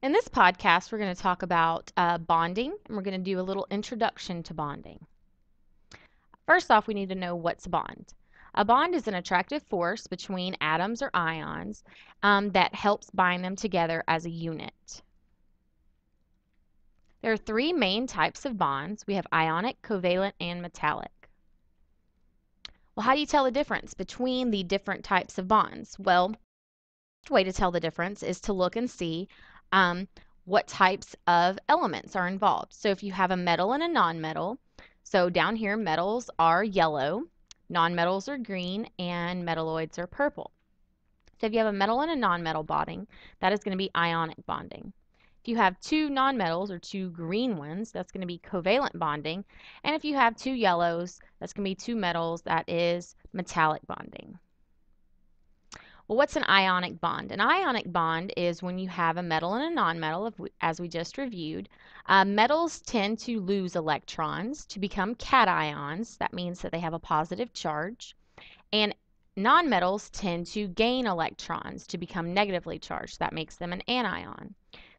In this podcast, we're going to talk about bonding, and we're going to do a little introduction to bonding. First off, we need to know what's a bond. A bond is an attractive force between atoms or ions that helps bind them together as a unit. There are three main types of bonds. We have ionic, covalent, and metallic. Well, how do you tell the difference between the different types of bonds? Well, the way to tell the difference is to look and see what types of elements are involved. So if you have a metal and a nonmetal, so down here metals are yellow, nonmetals are green, and metalloids are purple. So if you have a metal and a nonmetal bonding, that is going to be ionic bonding. If you have two nonmetals or two green ones, that's going to be covalent bonding. And if you have two yellows, that's going to be two metals, that is metallic bonding. Well, what's an ionic bond? An ionic bond is when you have a metal and a nonmetal, as we just reviewed. Metals tend to lose electrons to become cations. That means that they have a positive charge. And nonmetals tend to gain electrons to become negatively charged. That makes them an anion.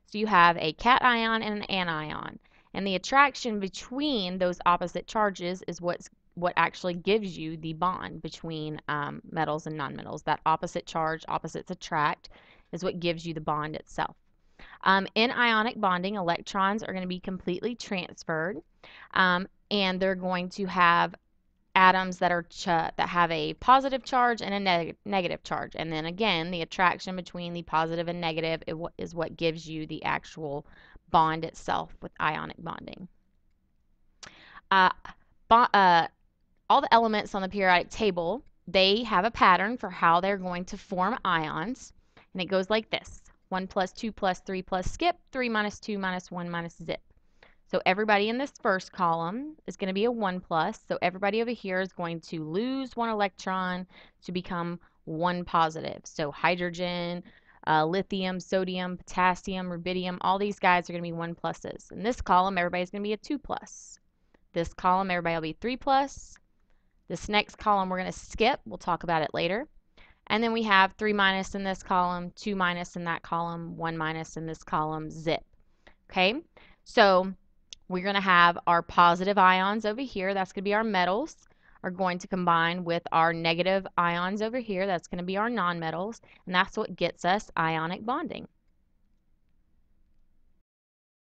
So you have a cation and an anion. And the attraction between those opposite charges is what actually gives you the bond between metals and nonmetals. That opposite charge, opposites attract, is what gives you the bond itself. In ionic bonding, electrons are going to be completely transferred, and they're going to have atoms that have a positive charge and a negative charge. And then again, the attraction between the positive and negative is what gives you the actual bond itself with ionic bonding. All the elements on the periodic table, they have a pattern for how they're going to form ions, and it goes like this: 1 plus 2 plus 3 plus skip, 3 minus 2 minus 1 minus zip. So everybody in this first column is going to be a 1 plus, so everybody over here is going to lose 1 electron to become 1 positive. So hydrogen, lithium, sodium, potassium, rubidium, all these guys are going to be 1 pluses. In this column, everybody's going to be a 2 plus. This column, everybody will be 3 plus. This next column we're going to skip. We'll talk about it later. And then we have 3 minus in this column, 2 minus in that column, 1 minus in this column, zip. Okay, so we're going to have our positive ions over here. That's going to be our metals, are going to combine with our negative ions over here. That's going to be our nonmetals, and that's what gets us ionic bonding.